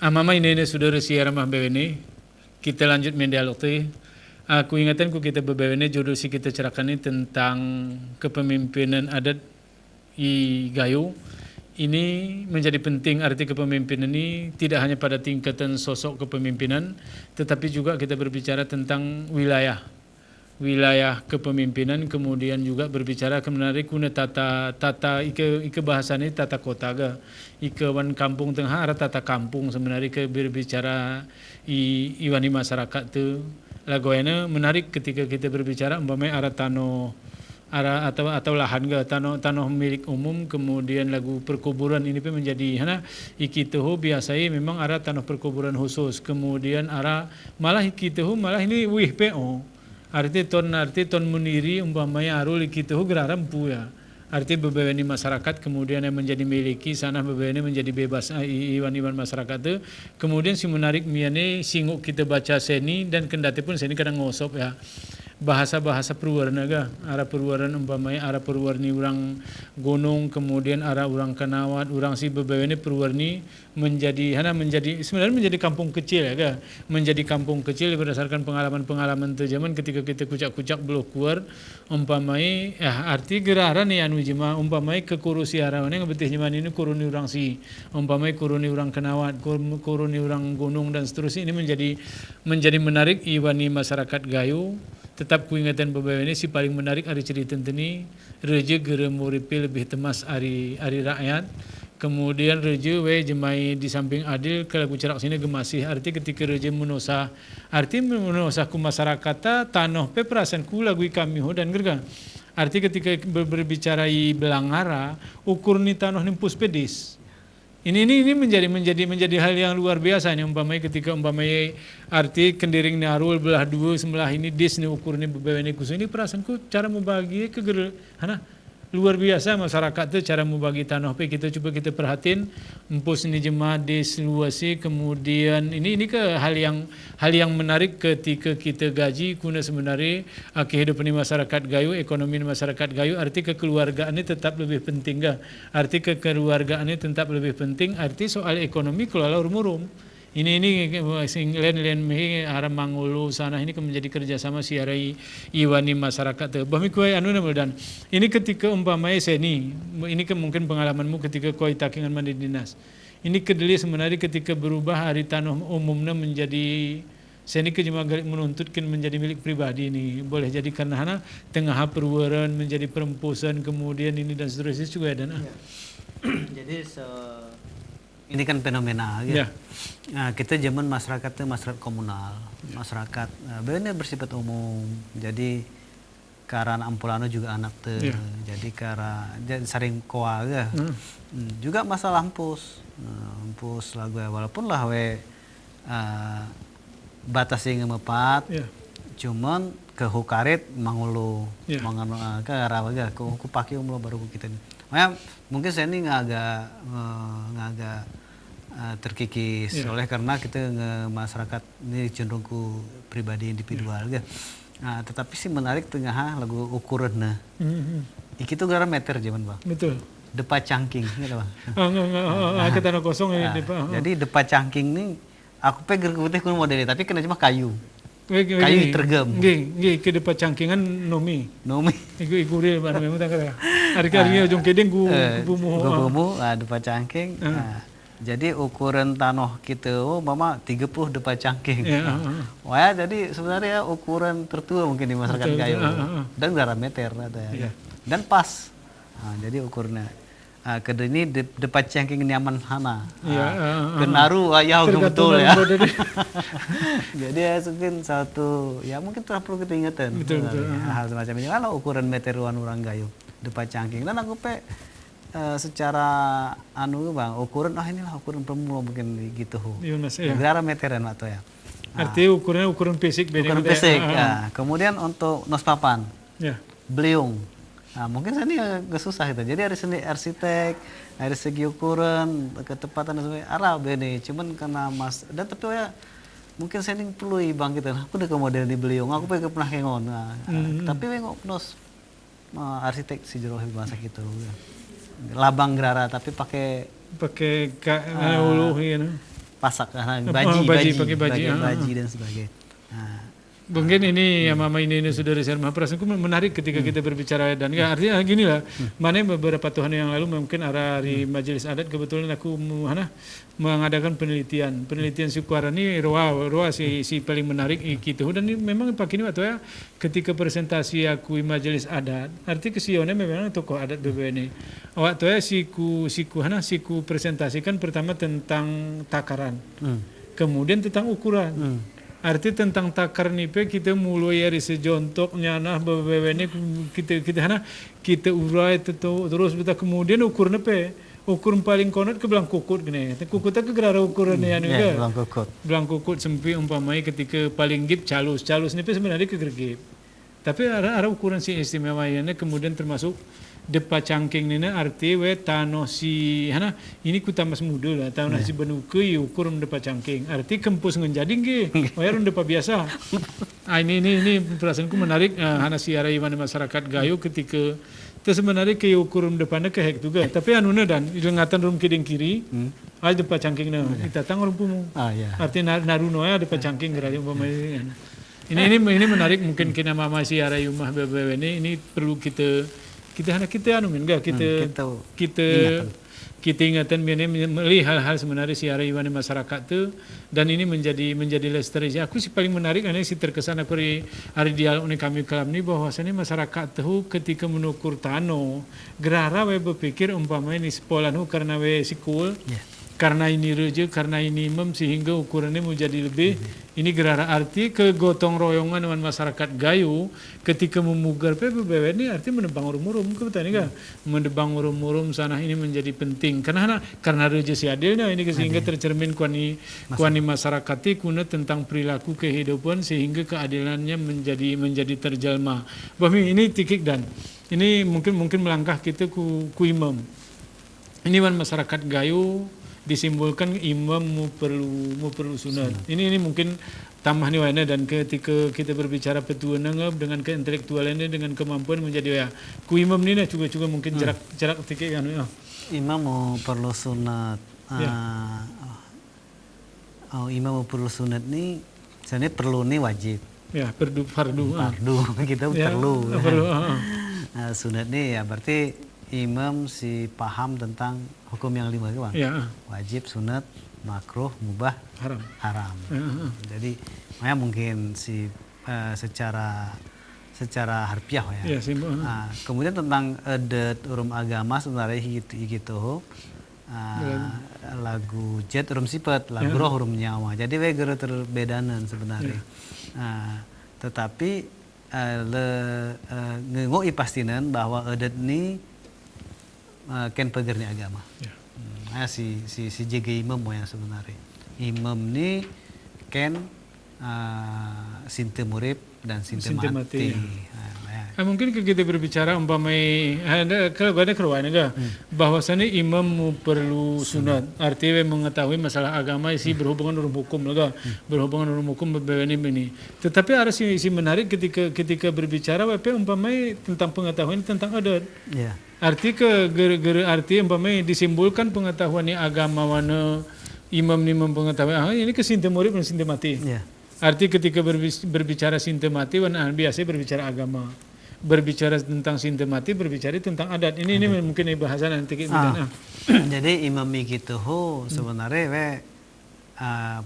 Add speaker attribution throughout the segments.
Speaker 1: Mama ini sudah siaran mah bewene. Kita lanjut mendialog tu. Aku ingatan ku kita berbewene judul si kita cerahkan ini tentang kepemimpinan adat i Gayo. Ini menjadi penting, arti kepemimpinan ini tidak hanya pada tingkatan sosok kepemimpinan, tetapi juga kita berbicara tentang wilayah kepemimpinan, kemudian juga berbicara menarik guna tata ike bahasa ini tata kota ga ike wan kampung tengah arah tata kampung sebenarnya ke berbicara iwani masyarakat tu lagoyana menarik ketika kita berbicara umpamanya arah arah atau lahan ga tanah milik umum, kemudian lagu perkuburan ini pun menjadi iki tuh biasanya memang arah tanah perkuburan khusus, kemudian arah malah iki tuh malah ini wih PO arti ton meniri umpamanya arul gitu geraram pu ya arti beberapa masyarakat kemudian yang menjadi miliki sana beberapa menjadi bebas iwan masyarakat itu kemudian si menarik miane singuk kita baca seni dan kendati pun seni kadang ngosop ya bahasa-bahasa perwarna ga arah perwaran umpamanya arah perwarni orang gunung kemudian arah orang Kanawat orang si beberapa ini perwarni menjadi sebenarnya menjadi kampung kecil ya ga menjadi kampung kecil berdasarkan pengalaman zaman ketika kita kucak-kucak belum keluar umpamanya arti geraran nih anu jema umpamanya ke kurusi arawannya ngebetih zaman ini kuruni orang si umpamanya kuruni orang Kanawat kuruni orang gunung dan seterusnya ini menjadi menarik iwani masyarakat Gayo. Tetap kuingatan beberapa ini si paling menarik hari cerita ini reje geremuripi lebih temas hari rakyat. Kemudian reje we jemai di samping adil kalau cerak sini gemasih arti ketika reje menosah ku masyarakat tanah pe perasaan ku lagu kami dan gerga arti ketika berbicara belangara ukur ni tanah nimpus pedis ini menjadi hal yang luar biasa nih umpamanya ketika umpamanya arti kendiring narul belah dua sebelah ini dis nih ukur nih beberapa ini khusus ini perasaanku cara membagi luar biasa masyarakat tuh cara membagi tanah kita coba kita perhatiin empus ini jemaah des luasi kemudian ini ke hal yang menarik ketika kita gaji kuna sebenarnya kehidupan masyarakat Gayo ekonomi masyarakat Gayo arti kekeluargaan ini tetap lebih penting ga arti kekeluargaan ini tetap lebih penting arti soal ekonomi kelola umurum ini lain mehi haram mangulu sana ini menjadi kerjasama siarai iwani masyarakat tu. Bahmi kuai anu dan ini ketika umpamanya seni ini mungkin pengalamanmu ketika kuai takingan mandi dinas. Ini kedeli sebenarnya ketika berubah hari tanah umumnya menjadi seni kejema menuntutkan menjadi milik pribadi ini boleh jadi karena tengah perwaran menjadi perempusan kemudian ini dan seterusnya juga ada.
Speaker 2: Jadi ini kan fenomena ya. Nah, kita zaman masyarakat itu masyarakat komunal, masyarakat benar bersifat umum. Jadi karena ampulano juga anak tuh. Jadi karena sering koa ya. Juga masalah ampus lagu walaupun lah batas yang ngemepat. Cuman ke hukarit mangulu mangano ke arawaga ku pakai umlo baru kita. Makanya mungkin saya ini nggak agak terkikis oleh karena kita masyarakat ini cenderung ku pribadi individual ya. Nah, tetapi sih menarik tengah lagu ukuran iki tuh gara meter zaman bang.
Speaker 1: Betul.
Speaker 2: Depa cangking gitu bang.
Speaker 1: Ke tanah kosong ya.
Speaker 2: Jadi depa cangking nih aku pegang putih kun modelnya tapi kena cuma kayu. Kayu tergem.
Speaker 1: Nggih ke depan cangkingan nomi. Iku real mana memang tak kata. Hari-hari ujung kedeng ku
Speaker 2: bumu depan cangking. Jadi ukuran tanah kita mama 30 depan cangking. Wah jadi sebenarnya ukuran tertua mungkin di masyarakat Gayo. Dan berapa meter ada ya. Dan pas. Jadi ukurnya kedua ini depan cangking nyaman hana. Kenaru ayah betul ya. Jadi ya mungkin satu ya mungkin perlu kita ingatan.
Speaker 1: Betul.
Speaker 2: Hal semacam ini kalau ukuran meteruan orang Gayo depan cangking dan aku secara bang ukuran inilah ukuran pemula mungkin gitu. Berapa meteran atau ya.
Speaker 1: Artinya ukuran fisik.
Speaker 2: Ukuran fisik. Kemudian untuk nospapan. Beliung. Nah, mungkin saya ini agak susah itu. Jadi dari seni arsitek, dari segi ukuran, ketepatan dan sebagainya, Arab ini. Cuman karena dan tapi ya mungkin saya ini perlu bang kita. Aku udah ke model di beliung. Aku pernah kengon. Tapi nggak arsitek si jero bahasa gitu. Labang gerara tapi pakai
Speaker 1: ulu gitu.
Speaker 2: pasak baji
Speaker 1: pakai baji,
Speaker 2: baji dan sebagainya. Nah,
Speaker 1: mungkin ini ya mama ini saudara saya perasaanku menarik ketika kita berbicara dan ya, artinya gini lah, mana beberapa tahun yang lalu mungkin di majelis adat kebetulan aku mengadakan penelitian Sukuara ini roa si paling menarik gitu dan ini memang pak ini waktu ya ketika presentasi aku di majelis adat arti kesionnya memang tokoh adat BBN waktu ya siku presentasikan pertama tentang takaran kemudian tentang ukuran. Arti tentang takar nipe kita mulai dari sejontoknya nah ini kita urai terus kita kemudian ukur nepe ukur paling konot ke belang kukut gini kukutnya ke gerara ukurannya juga belang kukut sempi umpamai ketika paling gip calus nipe sebenarnya ke gergip tapi ada ukuran si istimewanya kemudian termasuk depa cangking nina arti we tano si ini ku tamas muda lah tano si benuke ukur depa cangking arti kempus ngenjading ge wayar depa biasa ini perasaanku menarik si arai mana masyarakat gayo ketika itu sebenarnya ke ukur depannya ke hek juga tapi anuna dan ilengatan rum kiding kiri depa cangking na itatang rumpumu arti naruno ya depa cangking geraya umpamanya ini menarik mungkin kena mama si arai rumah bebe ini perlu kita ingatan melihat hal-hal sebenarnya si arah masyarakat tu dan ini menjadi lestari. Aku sih paling menarik ini si terkesan aku hari dialog ini kami kelam ni bahwasanya masyarakat tu ketika menukur tano gerara we berpikir umpamanya ni sepolan karena we sikul karena ini reje karena ini imam sehingga ukurannya menjadi lebih ini gerara arti ke gotong royongan dengan masyarakat gayo ketika memugar PBB ini arti menebang urum-urum kebetulan ini kan menebang urum-urum sana ini menjadi penting karena reje si adilnya ini sehingga tercermin kuani masyarakat kuna tentang perilaku kehidupan sehingga keadilannya menjadi terjelma bahwa ini tikik dan ini mungkin melangkah kita ku imam ini masyarakat gayo disimbolkan imam mu perlu sunat. Ini mungkin tambah nih wana dan ketika kita berbicara petualang dengan keintelektualannya dengan kemampuan menjadi ya ku imam ini juga mungkin jarak titik kan ya.
Speaker 2: Imam mau perlu sunat. Imam mau perlu sunat nih sebenarnya perlu nih wajib.
Speaker 1: Ya, fardu
Speaker 2: kita perlu. Sunat nih ya berarti imam si paham tentang hukum yang 5 kan? Wajib, sunat, makruh, mubah, haram. Jadi makanya mungkin si secara harfiah ya. Kemudian tentang adat urum agama sebenarnya gitu lagu jet urum sifat, lagu roh urum nyawa. Jadi we geura terbedanan sebenarnya. Tetapi ngengoi pastinan bahwa adat ini ken pegerni agama. Si jaga imam yang sebenarnya. Imam ni ken sinte murib dan sinte mati.
Speaker 1: Mungkin kita berbicara umpamai kalau ada keruan ada bahwasanya imam perlu sunat artinya mengetahui masalah agama si berhubungan dengan hukum berhubungan dengan hukum ini. Tetapi ada si menarik ketika berbicara umpamai tentang pengetahuan tentang adat. Arti arti umpamanya disimbolkan pengetahuan agama wana imam ni mengetahui ini ke sinte murib dan sinte mati. Arti ketika berbicara sinte mati wana biasa berbicara agama. Berbicara tentang sinte mati berbicara tentang adat. Ini mungkin bahasa nanti kita.
Speaker 2: Jadi imam gitu sebenarnya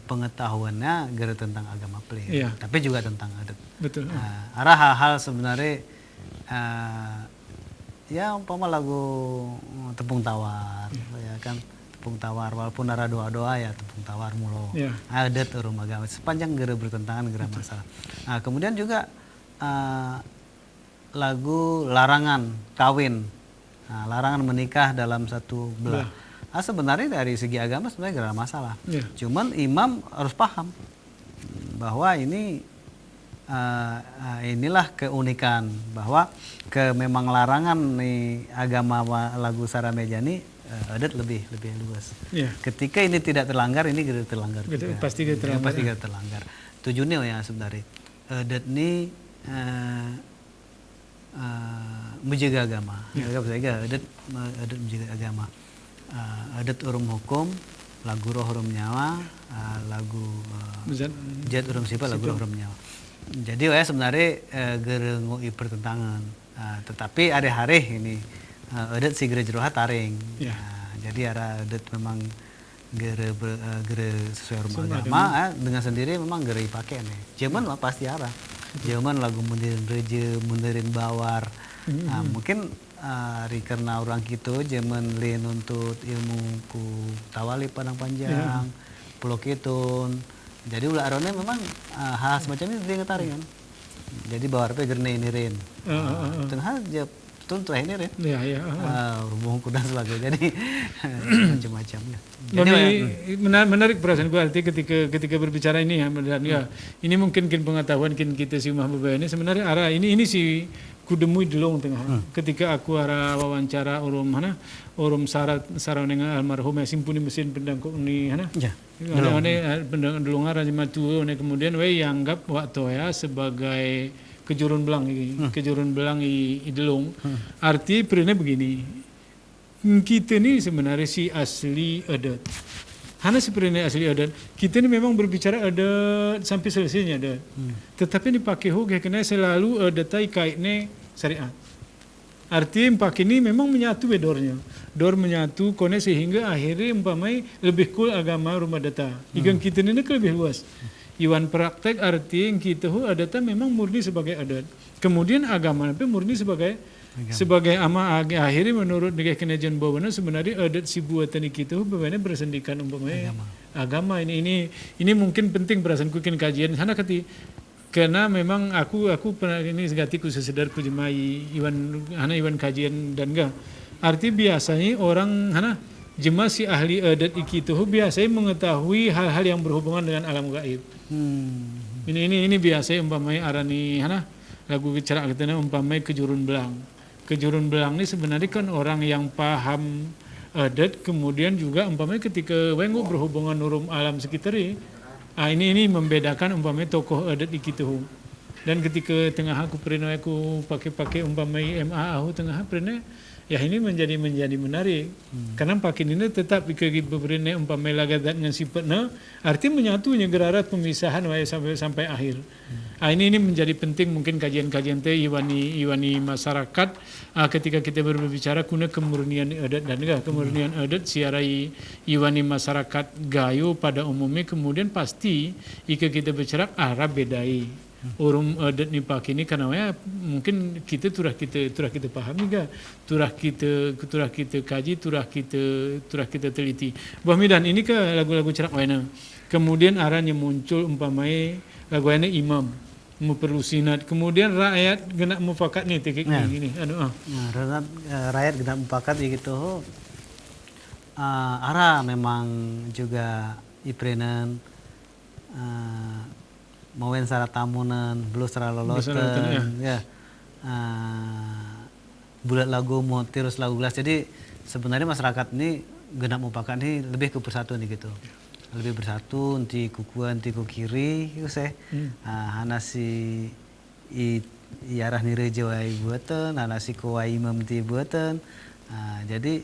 Speaker 2: pengetahuannya gara tentang agama pelir. Tapi juga tentang adat.
Speaker 1: Betul.
Speaker 2: Ada hal-hal sebenarnya ya umpama lagu tepung tawar ya kan tepung tawar walaupun ada doa-doa ya tepung tawar mulo adat urum agama sepanjang gara bertentangan gara masalah. Kemudian juga lagu larangan kawin larangan menikah dalam satu belah. Sebenarnya dari segi agama sebenarnya gara masalah. Cuman imam harus paham bahwa inilah keunikan bahwa memang larangan nih agama lagu Sarameja ini adat lebih luas. Ketika ini tidak terlanggar ini tidak terlanggar.
Speaker 1: Pasti tidak terlanggar.
Speaker 2: Tujuannya ya sebenarnya adat ini menjaga agama. Adat menjaga agama. Adat urum hukum lagu roh rum nyawa, lagu jet rum sifat lagu roh rum nyawa. Jadi sebenarnya gerengui pertentangan, tetapi ada hari ini adat si gereja roha taring. Jadi ada adat memang gere sesuai rumah agama dengan sendiri memang gere pakai nih. Zaman lah pasti arah. Zaman lagu mundirin reje, mundirin bawar. Mungkin karena orang gitu zaman lain untuk ilmu ku tawali padang panjang, pulau kitun. Jadi ulah arone memang hal semacam ini dia ngetaring kan. Jadi bawar pe gerne inirin. Tengah aja tuntuh ini rin. Rumah kuda selalu. Jadi macam-macam ya.
Speaker 1: Jadi menarik perasaan gue arti ketika berbicara ini ya, dan ya ini mungkin pengetahuan kita si Umah Bebe ini sebenarnya arah ini si kudemui delong tengah. Ketika aku arah wawancara urum saran dengan almarhum simpuni mesin pendangkuk ni hana. Pendang delong arah matu kemudian yang anggap waktu ya sebagai kejurun belang i delong. Arti perintah begini. Kita ni sebenarnya si asli adat. Hana sebenarnya asli adat. Kita ni memang berbicara adat sampai selesainya adat. Tetapi dipakai kena selalu adat kaitnya syariat. Artinya pakai ini memang menyatu bedornya. Dor menyatu kone sehingga akhirnya umpamai lebih cool agama rumah data. Ikan kita ni lebih luas. Iwan praktek artinya kita adatnya memang murni sebagai adat. Kemudian agama tapi murni sebagai akhirnya menurut dengan kenajan bawana sebenarnya adat si buatan kita bebannya bersendikan umpamanya agama ini mungkin penting perasaanku kajian sana karena memang aku pernah ini segatiku sesedarku jemai Iwan kajian dan enggak arti biasanya orang jemaah si ahli adat itu biasanya mengetahui hal-hal yang berhubungan dengan alam gaib. Ini biasanya umpamanya arani lagu bicara kita umpamanya kejurun belang ini sebenarnya kan orang yang paham adat kemudian juga umpamanya ketika wengu berhubungan nurum alam sekitar ini membedakan umpamanya tokoh adat gitu. Dan ketika tengah aku pernah aku pakai umpamanya MA aku tengah pernah ya ini menjadi menarik karena pakai ini tetap beberapa umpamanya lagadat dengan sifatnya artinya menyatunya gerarat pemisahan sampai akhir. Ini menjadi penting mungkin kajian-kajian iwani masyarakat ketika kita berbicara kuna kemurnian adat dan kemurnian adat siarai iwani masyarakat gayo pada umumnya kemudian pasti jika kita bicara arah bedai urum adat ni pak ini karena ya mungkin kita pahami ga turah kita kaji turah kita teliti. Bah Midan ini ke lagu-lagu cerak waina. Kemudian arahnya muncul umpamanya lagu waina imam perlu sinat kemudian rakyat genak mufakat nih tekik gini
Speaker 2: rakyat genak mufakat gitu arah memang juga iprenan mauen syarat tamunan belum secara lolotan ya bulat lagu mau tirus lagu gelas jadi sebenarnya masyarakat ini genak mufakat ini lebih ke persatuan gitu. Lebih bersatu nanti kukuan nanti ku kiri itu hana si iarah nireje wai buatan hana si kuai imam ti buatan jadi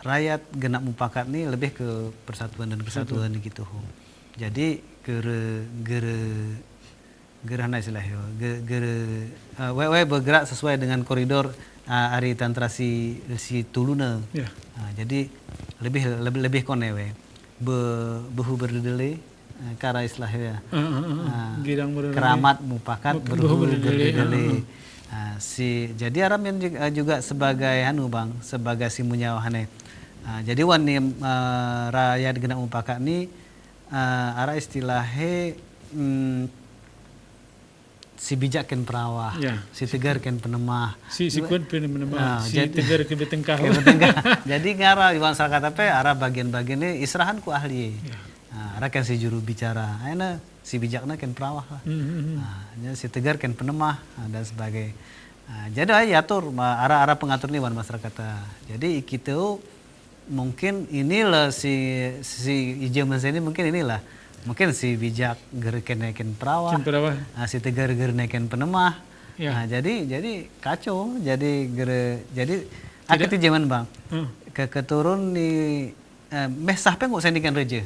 Speaker 2: rakyat genap mupakat ni lebih ke persatuan dan kesatuan gitu. Jadi gere hana istilah yo gere bergerak sesuai dengan koridor ari tantra si tuluna. Jadi lebih konewe behu berdedele kara istilahnya keramat mupakat behu berdedele jadi aram yang juga sebagai sebagai si munyawahane jadi wani rakyat genak mupakat ni ara istilahnya si bijak ken perawah, si tegar ken penemah,
Speaker 1: si kuat penemah, si tegar ke betengkah.
Speaker 2: Jadi ngara di masyarakat apa arah bagian-bagian ini istirahan ku ahli. Arah kan si juru bicara, aina si bijakna ken perawah lah. Si tegar ken penemah dan sebagainya. Jadi atur arah pengatur nih wan masyarakat. Jadi kita mungkin inilah si ijaman ini mungkin inilah. Mungkin si bijak gereken naikin perawah, si tegar naikin penemah. Jadi kacau, jadi ada zaman bang, keturun di sampai nggak sendikan reja.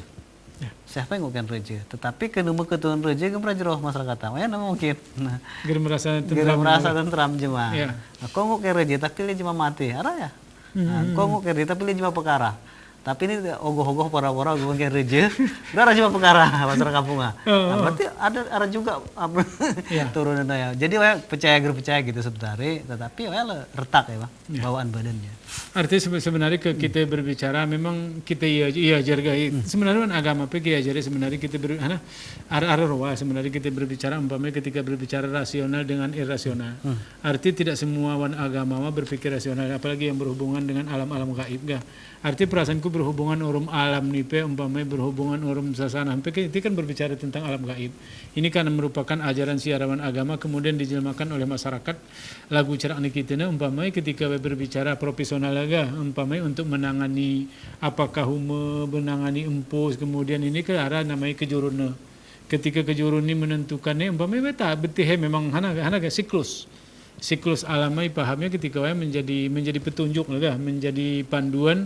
Speaker 1: Ya.
Speaker 2: Sampai nggak kan reja. Tetapi ke nomor ketuan reja kan prajeroh masyarakat. Ya nama mungkin. Nah,
Speaker 1: Ger merasa
Speaker 2: tentram jema.
Speaker 1: Ya.
Speaker 2: Kok nggak ke reja tapi dia jema mati. Ara ya. Kok nggak ke reja tapi dia jema perkara. Tapi ini ogoh-ogoh pora-pora gue kayak reja, udah cuma perkara masyarakat kampung nah, berarti ada juga apa turunan ya. Jadi percaya gitu sebenarnya, tetapi retak ya, bawaan badannya.
Speaker 1: Artinya sebenarnya kita berbicara memang kita iya jargai. Sebenarnya agama pe kita ajari sebenarnya kita ada roa sebenarnya kita berbicara umpamanya ketika berbicara rasional dengan irasional. Artinya tidak semua agama berpikir rasional, apalagi yang berhubungan dengan alam-alam gaib ga. Artinya perasaanku berhubungan urum alam nih pe umpamanya berhubungan urum sasana pe itu kan berbicara tentang alam gaib. Ini kan merupakan ajaran siarawan agama kemudian dijelmakan oleh masyarakat lagu cerak nikitena umpamanya ketika berbicara profesional laga umpamanya untuk menangani apakah menangani empus kemudian ini ke arah namanya kejuruna. Ketika kejurun ini menentukannya umpamanya beta betih memang hana siklus alamai pahamnya ketika menjadi petunjuk lah menjadi panduan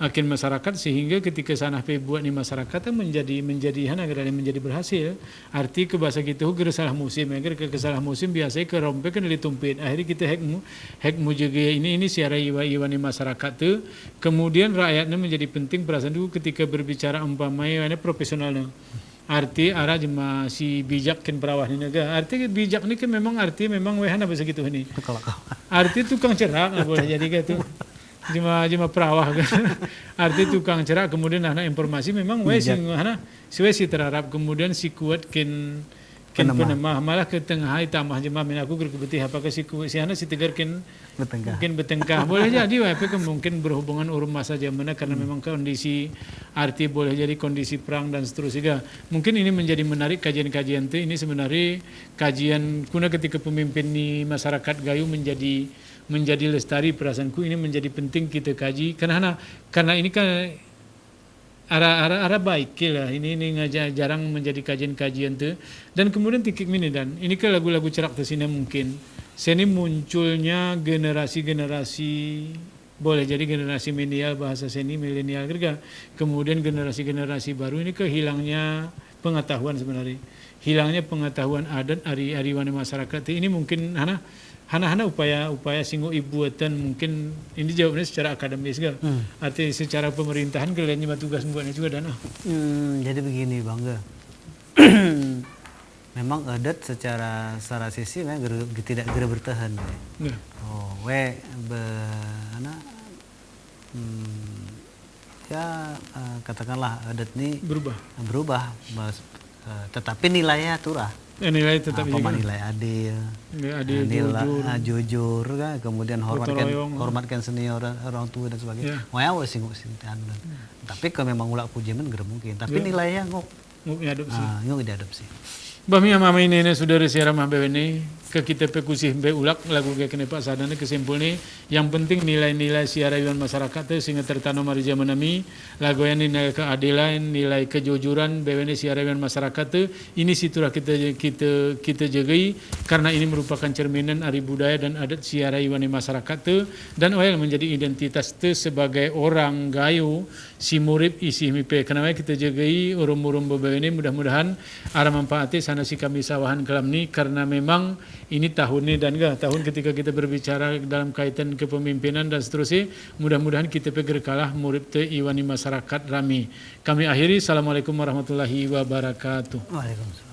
Speaker 1: akin masyarakat sehingga ketika sanah pe buat ni masyarakat menjadi berhasil. Arti ke bahasa kita salah musim ke salah musim biasanya ke rompe kan ditumpit akhirnya kita hekmu juga ini siara iwa ni masyarakat tu kemudian rakyatnya menjadi penting perasaan itu ketika berbicara umpamanya profesionalnya. Arti arah jema si bijak kin perawah ni naga. Arti bijak ni kan memang wehana bahasa gitu ni. Arti tukang cerak boleh jadi gitu. Jema perawah kan. Arti tukang cerak kemudian anak informasi memang weh si terharap kemudian si kuat kin penemah malah ke tengah tambah jema aku berbetih apakah si hana si tegar kin mungkin bertengkah boleh jadi tapi mungkin berhubungan urum masa zamannya karena memang kondisi arti boleh jadi kondisi perang dan seterusnya mungkin ini menjadi menarik kajian-kajian itu ini sebenarnya kajian kuna ketika pemimpin di masyarakat gayu menjadi lestari perasaanku ini menjadi penting kita kaji karena ini kan arah baik lah ini jarang menjadi kajian-kajian tu dan kemudian tikik mini dan ini ke lagu-lagu cerak tersini mungkin seni munculnya generasi boleh jadi generasi milenial bahasa seni milenial juga kemudian generasi baru ini kehilangnya pengetahuan sebenarnya hilangnya pengetahuan adat ariwan masyarakat ini mungkin hana upaya singgo ibuatan mungkin ini jawabnya secara akademis kan arti secara pemerintahan kalian cuma tugas membuatnya juga dan
Speaker 2: jadi begini bangga memang adat secara sisi memang tidak bertahan katakanlah adat ini berubah tetapi nilainya turah
Speaker 1: nilai tetap
Speaker 2: nilai adil nilai jujur kan kemudian hormatkan senior orang tua dan sebagainya tapi kalau memang ulak pujian gak mungkin tapi nilainya nguk diadopsi
Speaker 1: Bami ama ini sudah siaran mah ini ke kita pekusih be ulak lagu ke kene Pak Sadana kesimpul ni yang penting nilai-nilai siarayuan masyarakat tu sehingga tertanam dari zaman nami lagu yang nilai keadilan nilai kejujuran bewene siarayuan masyarakat tu ini situlah kita jagai karena ini merupakan cerminan ari budaya dan adat siarayuan masyarakat tu dan oil menjadi identitas tu sebagai orang gayo si murib isi mipe kenapa kita jagai urum-urum bebewene mudah-mudahan arah manfaati sana si kami sawahan kelam ni karena memang ini tahun ini dan tahun ketika kita berbicara dalam kaitan kepemimpinan dan seterusnya mudah-mudahan kita peger kalah murid te iwani masyarakat rami kami akhiri assalamualaikum warahmatullahi wabarakatuh.
Speaker 2: Waalaikumsalam.